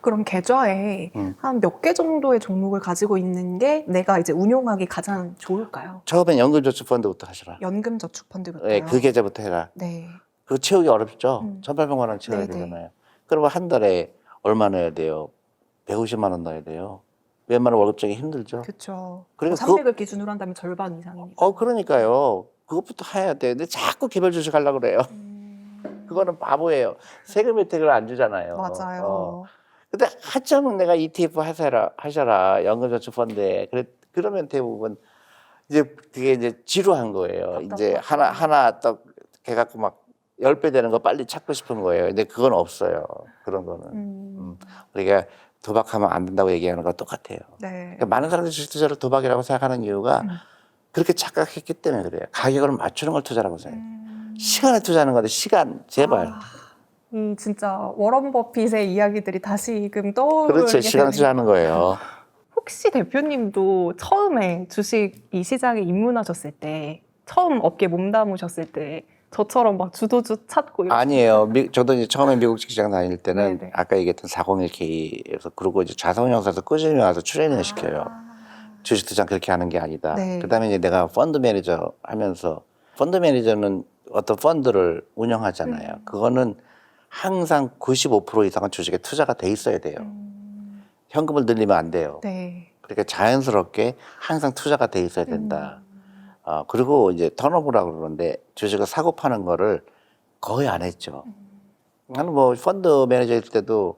그럼 계좌에 한 몇 개 정도의 종목을 가지고 있는 게 내가 이제 운용하기 가장 좋을까요?
처음엔 연금저축펀드부터 하시라.
연금저축펀드부터요?
네, 그 계좌부터 해라.
네.
그거 채우기 어렵죠. 1,800만 원 채워야
네네.
되잖아요. 그러면 한 달에 얼마 넣어야 돼요? 150만 원 넣어야 돼요. 웬만한 월급 정이 힘들죠.
그렇죠.
그러니까
300을 기준으로 한다면 절반 이상이니까.
그러니까요. 그것부터 해야 돼. 근데 자꾸 개별 주식 하려고 그래요. 그거는 바보예요. 세금 혜택을 안 주잖아요.
맞아요.
근데 하자면 내가 ETF 하셔라. 연금저축펀드에. 그러면 대부분 이제 그게 이제 지루한 거예요. 이제 하나 딱 해갖고 막 10배 되는 거 빨리 찾고 싶은 거예요. 근데 그건 없어요. 그런 거는. 우리가 도박하면 안 된다고 얘기하는 거 똑같아요.
네.
그러니까 많은 사람들이 주식 투자를 도박이라고 생각하는 이유가 그렇게 착각했기 때문에 그래요. 가격을 맞추는 걸 투자라고 생각해요. 시간에 투자하는 건데 시간 제발.
진짜 워런 버핏의 이야기들이 다시금 떠오르게
그렇죠. 시간에
되네요.
투자하는 거예요.
혹시 대표님도 처음에 주식 이 시장에 입문하셨을 때 처음 업계 몸담으셨을 때 저처럼 막 주도주 찾고 이렇게
아니에요. 저도 이제 처음에 미국 직장 다닐 때는
네네.
아까 얘기했던 401K에서 그러고 이제 자산운용사에서 꾸준히 와서 트레이닝을 시켜요. 주식 투자 그렇게 하는 게 아니다.
네.
그다음에 이제 내가 펀드 매니저 하면서 펀드 매니저는 어떤 펀드를 운영하잖아요. 그거는 항상 95% 이상은 주식에 투자가 돼 있어야 돼요. 현금을 늘리면 안 돼요.
네.
그러니까 자연스럽게 항상 투자가 돼 있어야 된다. 그리고 이제 턴오버라고 그러는데 주식을 사고 파는 거를 거의 안 했죠. 나는 뭐 펀드 매니저일 때도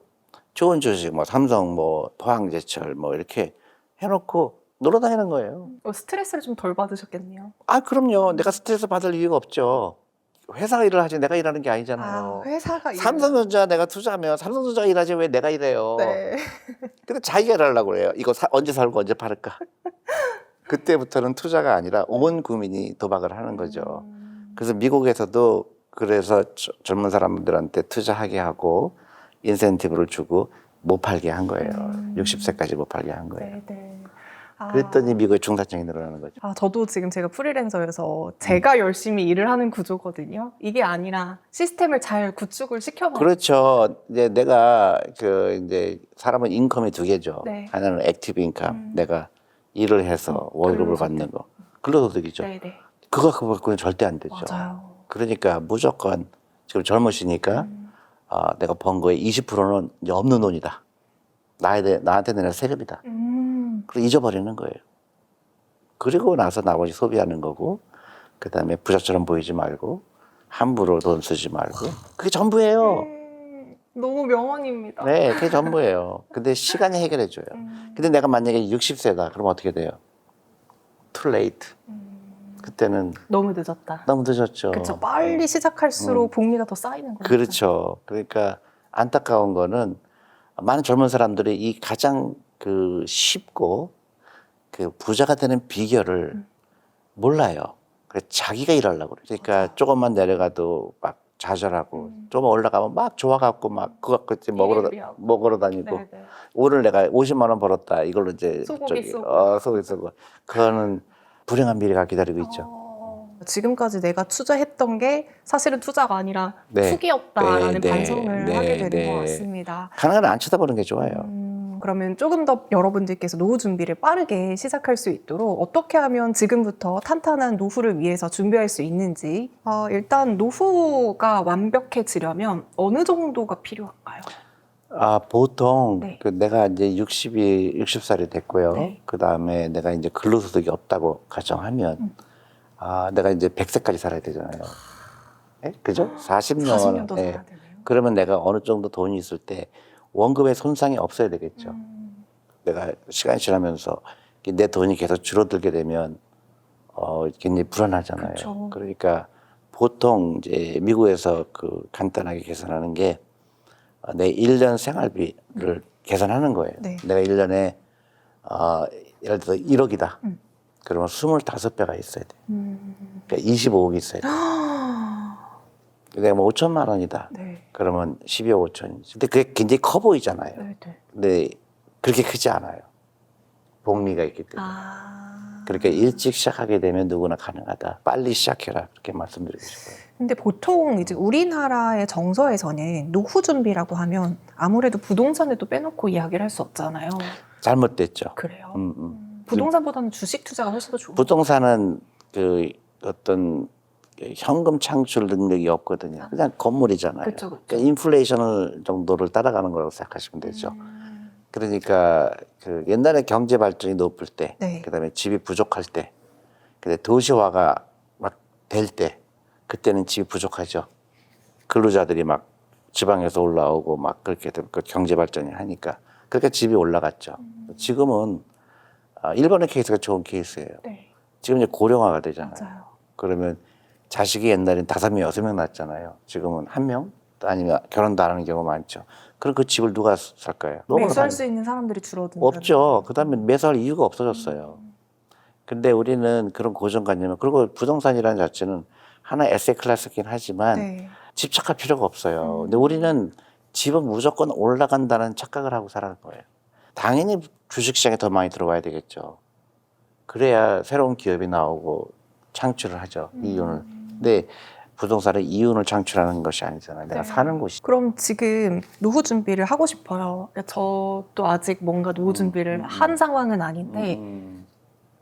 좋은 주식, 뭐 삼성, 뭐 포항제철, 뭐 이렇게 해놓고 놀러 다니는 거예요.
스트레스를 좀 덜 받으셨겠네요.
그럼요. 내가 스트레스 받을 이유가 없죠. 회사가 일을 하지 내가 일하는 게 아니잖아요.
회사가
삼성전자 내가 투자하면 삼성전자가 일하지 왜 내가 일해요.
네.
근데 자기가 일하려고 그래요. 이거 언제 살고 언제 팔을까. 그때부터는 투자가 아니라 온 국민이 도박을 하는 거죠. 그래서 미국에서도 그래서 젊은 사람들한테 투자하게 하고 인센티브를 주고 못 팔게 한 거예요. 60세까지 못 팔게 한 거예요.
네, 네.
그랬더니 미국의 중산층이 늘어나는 거죠.
저도 지금 제가 프리랜서여서 제가 열심히 일을 하는 구조거든요. 이게 아니라 시스템을 잘 구축을 시켜놔요.
그렇죠. 이제 내가 이제 사람은 인컴이 두 개죠.
네.
하나는 액티브 인컴, 내가 일을 해서 월급을 받는 거. 근로소득이죠.
네, 네.
그거는 절대 안 되죠.
맞아요.
그러니까 무조건 지금 젊으시니까 내가 번 거의 20%는 이제 없는 돈이다. 나한테 내는 세금이다. 그리고 잊어버리는 거예요. 그리고 나서 나머지 소비하는 거고, 그 다음에 부자처럼 보이지 말고, 함부로 돈 쓰지 말고, 그게 전부예요.
너무 명언입니다.
네, 그게 전부예요. 근데 시간이 해결해줘요. 근데 내가 만약에 60세다. 그럼 어떻게 돼요? Too late. 그때는
너무 늦었다.
너무 늦었죠.
그렇죠. 빨리 시작할수록 복리가 더 쌓이는 거죠.
그렇죠. 그러니까 안타까운 거는 많은 젊은 사람들이 이 가장 쉽고 부자가 되는 비결을 몰라요. 그래서 자기가 일하려고 그래요. 그러니까 조금만 내려가도 막 좌절하고 조금 올라가면 막 좋아갖고 막 그거 그때 먹으러 다니고
네, 네.
오늘 내가 50만 원 벌었다. 이걸로 이제
소고기 쏘고.
소고기 쏘고 그거는 불행한 미래가 기다리고 있죠.
지금까지 내가 투자했던 게 사실은 투자가 아니라
네.
투기였다라는
네,
반성을
네,
하게 되는
네.
것 같습니다.
가능한 안 쳐다보는 게 좋아요.
그러면 조금 더 여러분들께서 노후 준비를 빠르게 시작할 수 있도록 어떻게 하면 지금부터 탄탄한 노후를 위해서 준비할 수 있는지 일단 노후가 완벽해지려면 어느 정도가 필요할까요?
보통
네.
그 내가 이제 60살이 됐고요.
네.
그 다음에 내가 이제 근로소득이 없다고 가정하면 내가 이제 100세까지 살아야 되잖아요. 예? 그죠? 40년.
40년도
예.
살아야 되네요.
그러면 내가 어느 정도 돈이 있을 때 원금에 손상이 없어야 되겠죠. 내가 시간이 지나면서 내 돈이 계속 줄어들게 되면 굉장히 불안하잖아요.
그쵸.
그러니까 보통 이제 미국에서 그 간단하게 계산하는 게 내 1년 생활비를 계산하는 거예요.
네.
내가 1년에 예를 들어 1억이다. 그러면 25배가 있어야 돼. 그러니까 25억이 있어야 돼. 내가 뭐 5천만 원이다.
네.
그러면 12억 5천이지. 근데 그게 굉장히 커 보이잖아요.
네, 네.
근데 그렇게 크지 않아요. 복리가 있기 때문에. 그러니까 일찍 시작하게 되면 누구나 가능하다. 빨리 시작해라. 그렇게 말씀드리고 싶어요.
근데 보통 이제 우리나라의 정서에서는 노후 준비라고 하면 아무래도 부동산을 또 빼놓고 이야기를 할 수 없잖아요.
잘못됐죠.
그래요.
음.
부동산보다는 주식 투자가 훨씬 더 좋은.
부동산은 그 어떤 현금 창출 능력이 없거든요. 그냥 건물이잖아요.
그쵸, 그쵸.
그러니까 인플레이션을 정도를 따라가는 거라고 생각하시면 되죠. 그러니까 그 옛날에 경제 발전이 높을 때,
네.
그다음에 집이 부족할 때, 근데 도시화가 막 될 때, 그때는 집이 부족하죠. 근로자들이 막 지방에서 올라오고 막 그렇게 되면 그 경제 발전이 하니까 그러니까 집이 올라갔죠. 지금은 일본의 케이스가 좋은 케이스예요.
네.
지금 이제 고령화가 되잖아요.
맞아요.
그러면 자식이 옛날엔 5명, 6명 낳았잖아요. 지금은 1명? 아니면 결혼도 안 하는 경우가 많죠. 그럼 그 집을 누가 살까요?
매수할 수 있는 사람들이 줄어든다.
없죠. 그 다음에 매수할 이유가 없어졌어요. 근데 우리는 그런 고정관념을, 그리고 부동산이라는 자체는 하나의 에세이 클래스긴 하지만
네.
집착할 필요가 없어요. 근데 우리는 집은 무조건 올라간다는 착각을 하고 살아는 거예요. 당연히 주식시장에 더 많이 들어와야 되겠죠. 그래야 새로운 기업이 나오고 창출을 하죠. 이윤을. 근데 부동산은 이윤을 창출하는 것이 아니잖아요. 내가
네.
사는 곳이.
그럼 지금 노후 준비를 하고 싶어요. 그러니까 저도 아직 뭔가 노후 준비를 한 상황은 아닌데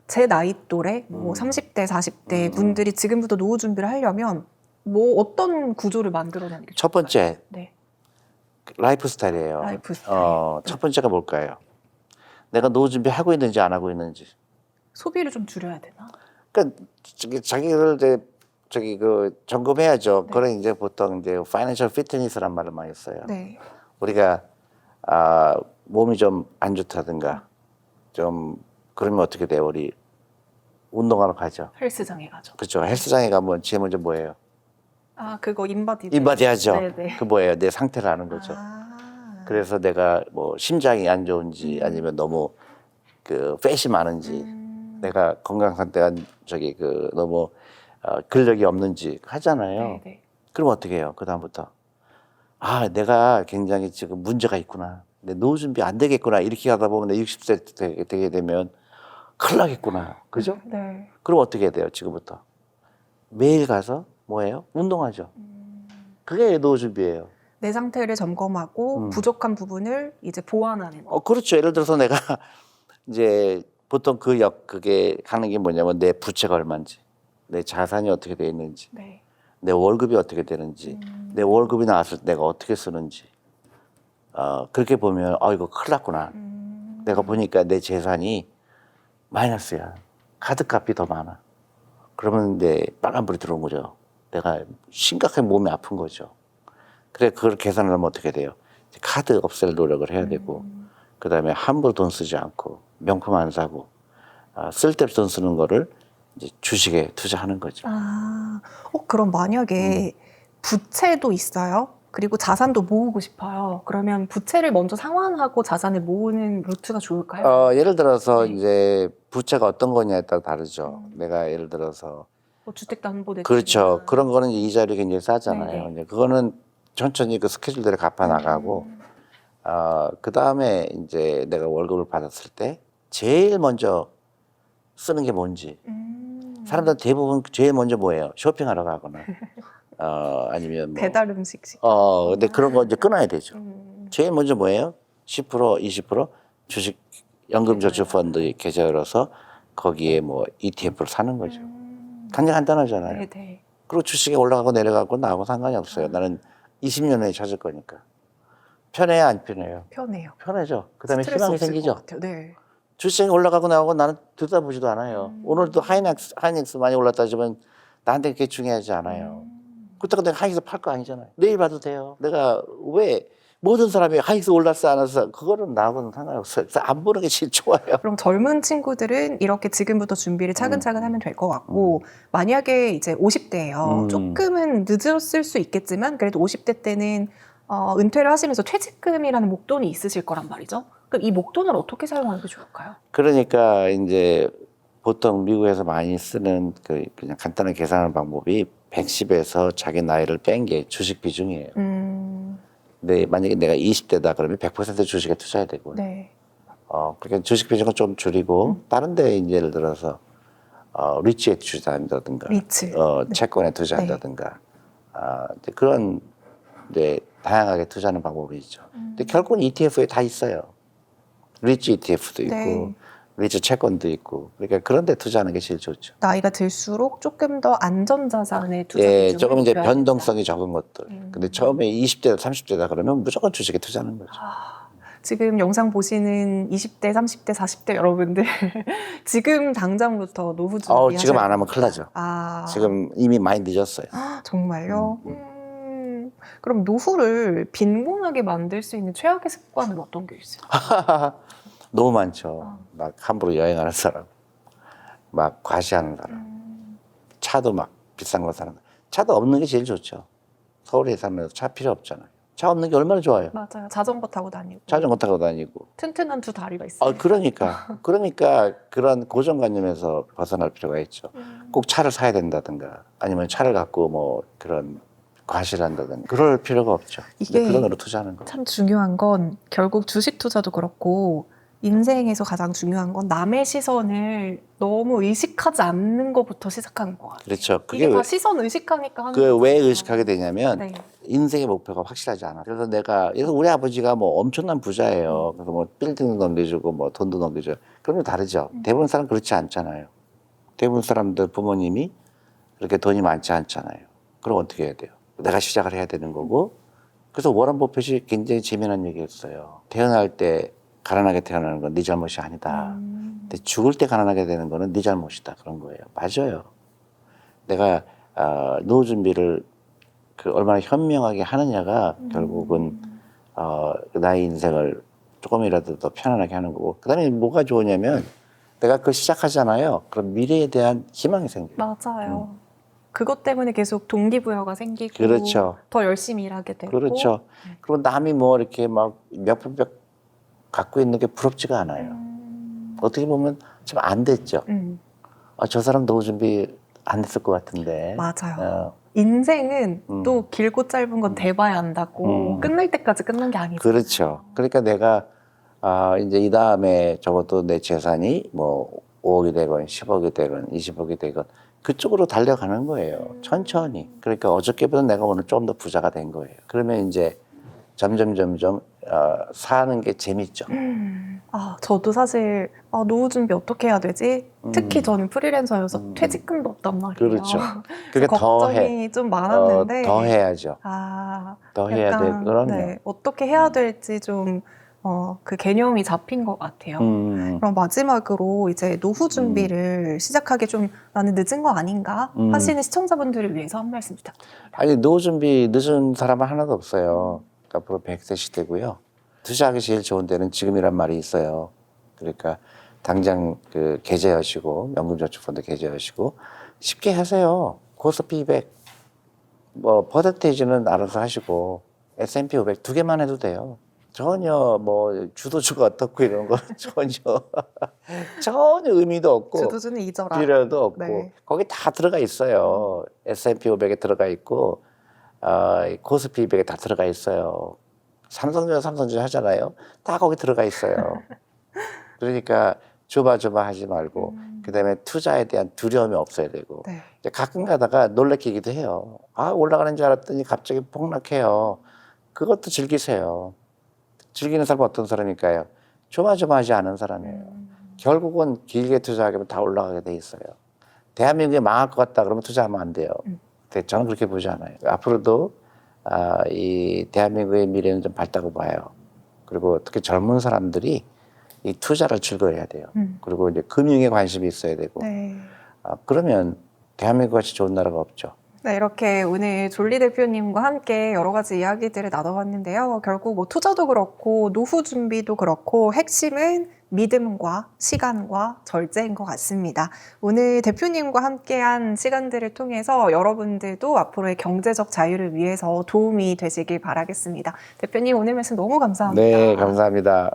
제 나이 또래 뭐 30대, 40대 분들이 지금부터 노후 준비를 하려면 뭐 어떤 구조를 만들어내는 게
첫 번째,
네.
라이프 스타일이에요.
라이프 스타일.
첫 번째가 뭘까요? 내가 노후 준비하고 있는지 안 하고 있는지.
소비를 좀 줄여야 되나?
그러니까 자기를 이제 그 점검해야죠.
네.
그래 이제 보통 이제 파이낸셜 피트니스란 말을 많이 써요.
네.
우리가 몸이 좀 안 좋다든가 좀 그러면 어떻게 돼요? 우리 운동하러 가죠.
헬스장에 가죠.
그렇죠. 헬스장에 가면 제일 먼저 뭐예요?
그거 인바디.
인바디 하죠.
네네.
그 뭐예요? 내 상태를 아는 거죠. 그래서 내가 뭐 심장이 안 좋은지 아니면 너무 그 팻이 많은지 내가 건강 상태가 그 너무 근력이 없는지 하잖아요.
네네.
그럼 어떻게 해요? 그 다음부터 내가 굉장히 지금 문제가 있구나. 내 노후 준비 안 되겠구나. 이렇게 하다 보면 내 60세 되게 되면 큰일 나겠구나. 그죠?
네.
그럼 어떻게 해야 돼요? 지금부터 매일 가서 뭐예요? 운동하죠. 그게 노후 준비예요.
내 상태를 점검하고 부족한 부분을 이제 보완하는.
그렇죠. 예를 들어서 내가 이제 보통 그게 하는 게 뭐냐면 내 부채가 얼마인지, 내 자산이 어떻게 돼 있는지,
네.
내 월급이 어떻게 되는지, 내 월급이 나왔을 때 내가 어떻게 쓰는지. 그렇게 보면 이거 큰일 났구나. 내가 보니까 내 재산이 마이너스야. 카드값이 더 많아. 그러면 이제 빨간불이 들어온 거죠. 내가 심각하게 몸이 아픈 거죠. 그래 그걸 계산을 하면 어떻게 돼요? 카드 없앨 노력을 해야 되고 그다음에 함부로 돈 쓰지 않고 명품 안 사고 쓸데없이 돈 쓰는 거를 이제 주식에 투자하는 거죠.
그럼 만약에 부채도 있어요? 그리고 자산도 모으고 싶어요. 그러면 부채를 먼저 상환하고 자산을 모으는 루트가 좋을까요?
예를 들어서
네.
이제 부채가 어떤 거냐에 따라 다르죠. 내가 예를 들어서
뭐 주택담보대출.
그렇죠. 그런 거는 이제 이자율이 굉장히 싸잖아요.
네네.
이제 그거는 천천히 그 스케줄대로 갚아 나가고 그 다음에 이제 내가 월급을 받았을 때 제일 먼저 쓰는 게 뭔지. 사람들 대부분 제일 먼저 뭐예요? 쇼핑하러 가거나 아니면 뭐
배달 음식.
근데 그런 거 이제 끊어야 되죠. 제일 먼저 뭐예요? 10%, 20% 주식 연금저축펀드 계좌 열어서 거기에 뭐 ETF를 사는 거죠. 굉장히 간단하잖아요.
네네.
그리고 주식이 올라가고 내려가고 나하고 상관이 없어요. 나는 20년 후에 찾을 거니까. 편해요, 안 편해요?
편해요.
편해져. 그다음에
스트레스
희망이
없을 것
생기죠.
같아요. 네.
주식이 올라가고 나오고 나는 들여다보지도 않아요. 오늘도 하이닉스 많이 올랐다 하지만 나한테 그게 중요하지 않아요. 그렇다고 내가 하이닉스 팔 거 아니잖아요. 내일 봐도 돼요. 내가 왜 모든 사람이 하이닉스 올랐어 안 올랐어 그거는 나하고는 상관없어요. 그래서 안 보는 게 제일 좋아요.
그럼 젊은 친구들은 이렇게 지금부터 준비를 차근차근 하면 될 것 같고 만약에 이제 50대예요. 조금은 늦었을 수 있겠지만 그래도 50대 때는 은퇴를 하시면서 퇴직금이라는 목돈이 있으실 거란 말이죠. 그럼 이 목돈을 어떻게 사용하는 게 좋을까요?
그러니까 이제 보통 미국에서 많이 쓰는 그냥 간단하게 계산하는 방법이 110에서 자기 나이를 뺀 게 주식 비중이에요. 근데 만약에 내가 20대다 그러면 100% 주식에 투자해야 되고.
네.
그러니까 주식 비중을 좀 줄이고 다른 데 이제 예를 들어서 리츠에 투자한다든가,
리츠. 네.
채권에 투자한다든가, 이제 그런 이제 다양하게 투자하는 방법이 있죠. 근데 결국은 ETF에 다 있어요. 리츠 ETF도 있고,
네.
리츠 채권도 있고, 그러니까 그런 데 투자하는 게 제일 좋죠.
나이가 들수록 조금 더 안전자산에 투자
예,
비중을
조금 이제
높여야
변동성이 적은 것들. 근데 처음에 20대, 30대다 그러면 무조건 주식에 투자하는 거죠.
지금 영상 보시는 20대, 30대, 40대 여러분들 지금 당장부터 노후 준비하셔야
지금 안 하면 큰일 나죠. 지금 이미 많이 늦었어요.
정말요? 그럼 노후를 빈곤하게 만들 수 있는 최악의 습관은 어떤 게 있어요?
너무 많죠. 막 함부로 여행하는 사람, 막 과시하는 사람, 차도 막 비싼 거 사는 사람. 차도 없는 게 제일 좋죠. 서울에 살면서 차 필요 없잖아요. 차 없는 게 얼마나 좋아요.
맞아요. 자전거 타고 다니고.
자전거 타고 다니고.
튼튼한 두 다리가 있어요.
그러니까 그런 고정관념에서 벗어날 필요가 있죠. 꼭 차를 사야 된다든가, 아니면 차를 갖고 뭐 그런 과시를 한다든가 그럴 필요가 없죠.
이게
그런 거로 투자하는 거.
참 중요한 건 결국 주식 투자도 그렇고 인생에서 가장 중요한 건 남의 시선을 너무 의식하지 않는 것부터 시작하는 것 같아요.
그렇죠.
이게 다 시선 의식하니까 하는
왜
거잖아요.
의식하게 되냐면
네.
인생의 목표가 확실하지 않아. 그래서 그래서 우리 아버지가 뭐 엄청난 부자예요. 그래서 뭐 빌딩도 넘겨주고 뭐 돈도 넘겨줘요. 그런 게 다르죠. 대부분 사람 그렇지 않잖아요. 대부분 사람들 부모님이 그렇게 돈이 많지 않잖아요. 그럼 어떻게 해야 돼요? 내가 시작을 해야 되는 거고. 그래서 워런 버핏이 굉장히 재미난 얘기했어요. 태어날 때 가난하게 태어나는 건 네 잘못이 아니다. 근데 죽을 때 가난하게 되는 거는 네 잘못이다. 그런 거예요. 맞아요. 내가 노후 준비를 얼마나 현명하게 하느냐가 결국은 나의 인생을 조금이라도 더 편안하게 하는 거고. 그다음에 뭐가 좋으냐면 내가 그걸 시작하잖아요. 그럼 미래에 대한 희망이 생겨요.
맞아요. 그것 때문에 계속 동기부여가 생기고
그렇죠.
더 열심히 일하게 되고
그렇죠. 그리고 남이 뭐 이렇게 막 몇푼백 갖고 있는 게 부럽지가 않아요. 어떻게 보면 좀 안 됐죠. 저 사람 노후 준비 안 됐을 것 같은데.
맞아요. 인생은 또 길고 짧은 건 돼봐야 한다고 끝날 때까지 끝난 게 아니죠.
그렇죠. 그러니까 내가 이제 이 다음에 적어도 내 재산이 뭐 5억이 되건 10억이 되건 20억이 되건 그쪽으로 달려가는 거예요. 천천히. 그러니까 어저께보다 내가 오늘 좀 더 부자가 된 거예요. 그러면 이제 점점 사는 게 재밌죠.
저도 사실 노후 준비 어떻게 해야 되지? 특히 저는 프리랜서여서 퇴직금도 없단 말이에요.
그렇죠. 그러니까
걱정이 좀 많았는데
더 해야죠. 더 해야 돼. 그럼요.
네, 어떻게 해야 될지 좀 그 개념이 잡힌 것 같아요. 그럼 마지막으로 이제 노후 준비를 시작하기 좀 나는 늦은 거 아닌가 하시는 시청자분들을 위해서 한 말씀 부탁드립니다.
아니 노후 준비 늦은 사람은 하나도 없어요. 앞으로 100세 시대고요. 투자하기 제일 좋은 때는 지금이란 말이 있어요. 그러니까 당장 계좌하시고 연금저축펀드 계좌하시고 쉽게 하세요. 코스피 200 뭐 퍼센테이지는 알아서 하시고 S&P 500 두 개만 해도 돼요. 전혀 뭐 주도주가 어떻고 이런 거 전혀 의미도 없고
주도주는 잊어라.
필요도 없고
네.
거기 다 들어가 있어요. S&P 500에 들어가 있고 코스피 200에 다 들어가 있어요. 삼성전자 하잖아요. 다 거기 들어가 있어요. 그러니까 조마조마하지 말고 그다음에 투자에 대한 두려움이 없어야 되고
네.
이제 가끔 가다가 놀래키기도 해요. 올라가는 줄 알았더니 갑자기 폭락해요. 그것도 즐기세요. 즐기는 사람은 어떤 사람일까요? 조마조마하지 않은 사람이에요. 결국은 길게 투자하게 되면 다 올라가게 돼 있어요. 대한민국이 망할 것 같다 그러면 투자하면 안 돼요. 근데 저는 그렇게 보지 않아요. 앞으로도 이 대한민국의 미래는 좀 밝다고 봐요. 그리고 특히 젊은 사람들이 이 투자를 즐거워해야 돼요. 그리고 이제 금융에 관심이 있어야 되고
네.
그러면 대한민국 같이 좋은 나라가 없죠.
네, 이렇게 오늘 졸리 대표님과 함께 여러 가지 이야기들을 나눠봤는데요. 결국 뭐 투자도 그렇고 노후 준비도 그렇고 핵심은 믿음과 시간과 절제인 것 같습니다. 오늘 대표님과 함께한 시간들을 통해서 여러분들도 앞으로의 경제적 자유를 위해서 도움이 되시길 바라겠습니다. 대표님 오늘 말씀 너무 감사합니다.
네, 감사합니다.